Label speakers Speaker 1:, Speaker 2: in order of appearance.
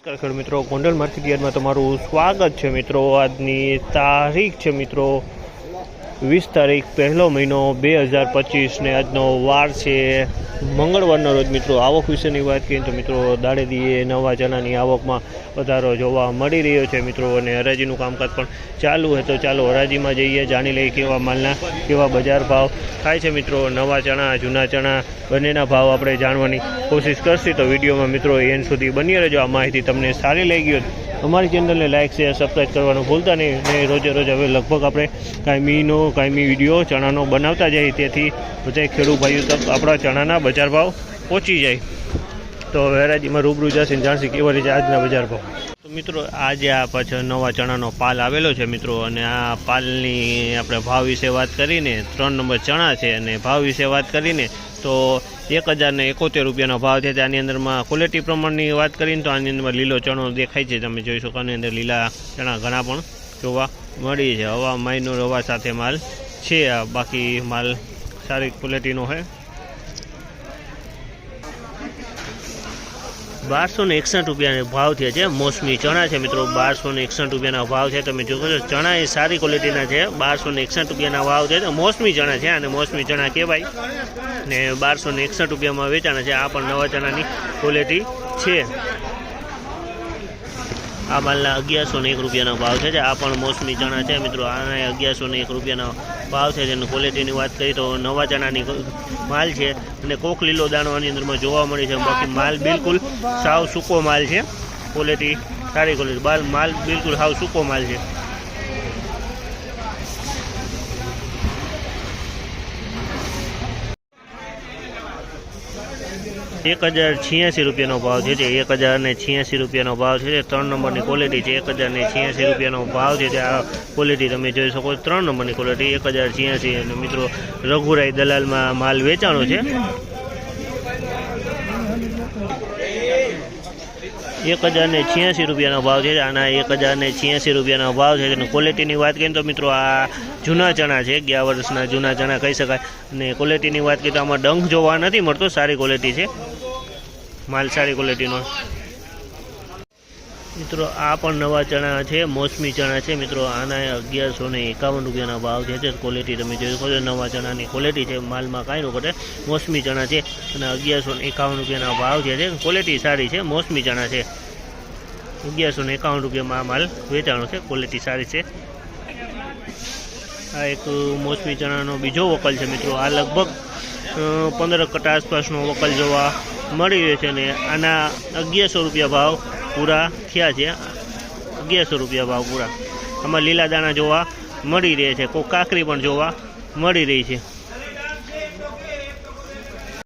Speaker 1: નમસ્કાર મિત્રો, ગોંડલ માર્કેટ યાર્ડમાં તમારું સ્વાગત છે મિત્રો। આજની તારીખ છે મિત્રો 20 તારીખ પહેલો મહિનો 2025 ને આજનો વાર છે મંગળવારનો રોજ મિત્રો। આવક વિશેની વાત કરીએ તો મિત્રો દાડેદીએ નવા ચણાની આવકમાં વધારો જોવા મળી રહ્યો છે મિત્રો, અને હરાજીનું કામકાજ પણ ચાલુ છે। તો ચાલો હરાજીમાં જઈએ, જાણી લઈએ કેવા માલના કેવા બજાર ભાવ થાય છે મિત્રો। નવા ચણા જૂના ચણા બંનેના ભાવ આપણે જાણવાની કોશિશ કરશું, તો વિડીયોમાં મિત્રો એન્ડ સુધી બની રહેજો। આ માહિતી તમને સારી લાગી હોય અમારી ચેનલને લાઇક શેર સબસ્ક્રાઈબ કરવાનું ભૂલતા નહીં। અને રોજે રોજ હવે લગભગ આપણે કાયમી વિડીયો ચણાનો બનાવતા જઈએ, તેથી બધા ખેડૂત ભાઈઓ તક આપણા ચણાના બજાર ભાવ પહોંચી જાય। તો હરાજીમાં રૂબરૂ જશે જાણશે કેવા રીતે આજના બજાર ભાવ। તો મિત્રો આજે આ પાછળ નવા ચણાનો પાલ આવેલો છે મિત્રો, અને આ પાલની આપણે ભાવ વિશે વાત કરીને 3 નંબર ચણા છે, અને ભાવ વિશે વાત કરીને તો 1071 રૂપિયાનો ભાવ છે। આની અંદરમાં ક્વોલિટી પ્રમાણની વાત કરીને તો આની અંદર લીલો ચણો દેખાય છે, તમે જોઈ શકો। આની અંદર લીલા ચણા ઘણા પણ જોવા મળી છે। હવા માઇનોર હવા સાથે માલ છે, બાકી માલ સારી ક્વોલિટીનો છે। 1261 રૂપિયાનો ભાવ થયા છે। મોસમી ચણા છે મિત્રો, 1261 રૂપિયાના ભાવ છે। તમે જોશો ચણા એ સારી ક્વોલિટીના છે, 1261 રૂપિયાના ભાવ છે। તો મોસમી ચણા છે, અને મોસમી ચણા કહેવાય, ને 1261 રૂપિયામાં વેચાણ છે। આ પણ નવા ચણાની ક્વોલિટી છે। આ માલના 1101 રૂપિયાનો ભાવ છે। આ પણ મોસમી ચણા છે મિત્રો, આના 1101 રૂપિયાનો ભાવ છે। જેની ક્વોલિટીની વાત કરીએ તો નવા ચણાની માલ છે, અને કોક લીલો દાણો આની અંદરમાં જોવા મળે છે। બાકી માલ બિલકુલ સાવ સૂકો માલ છે, ક્વોલિટી સારી ક્વોલિટી, માલ બિલકુલ સાવ સૂકો માલ છે। ₹1086 રૂપિયાનો ભાવ છે। 1086 રૂપિયાનો ભાવ છે। 3 નંબરની ક્વોલિટી છે, 1086 રૂપિયાનો ભાવ છે। આ ક્વોલિટી તમે જોઈ શકો, 3 નંબરની ક્વોલિટી 1086। અને મિત્રો રઘુરાઈ દલાલમાં માલ વેચાણો છે। 1086 રૂપિયાનો ભાવ છે। આના 1086 રૂપિયાનો ભાવ છે। અને ક્વોલિટીની વાત કરીએ તો મિત્રો આ જૂના ચણા છે, 11 વર્ષના જૂના ચણા કહી શકાય। અને ક્વોલિટીની વાત કરીએ તો આમાં ડંખ જોવા નથી મળતો, સારી ક્વોલિટી છે, માલ સારી ક્વોલિટીનો મિત્રો। આ પણ નવા ચણા છે, મોસમી ચણા છે મિત્રો। આના 1151 રૂપિયાના ભાવ છે। ક્વોલિટી તમે જોઈ શકો છો, નવા ચણાની ક્વોલિટી છે, માલમાં કાંઈ ન ઘટે, મોસમી ચણા છે। અને 1151 રૂપિયાના ભાવ છે। ક્વોલિટી સારી છે, મોસમી ચણા છે। 1151 રૂપિયામાં આ માલ વેચાણો છે, ક્વોલિટી સારી છે। આ એક મોસમી ચણાનો બીજો વકલ છે મિત્રો, આ લગભગ 15 કટા આસપાસનો વકલ જોવા મળી રહ્યો છે। અને આના 1100 રૂપિયા ભાવ પૂરા થયા છે। 1100 રૂપિયા ભાવ પૂરા। આમાં લીલા દાણા જોવા મળી રહે છે, કોઈ કાકરી પણ જોવા મળી રહી છે।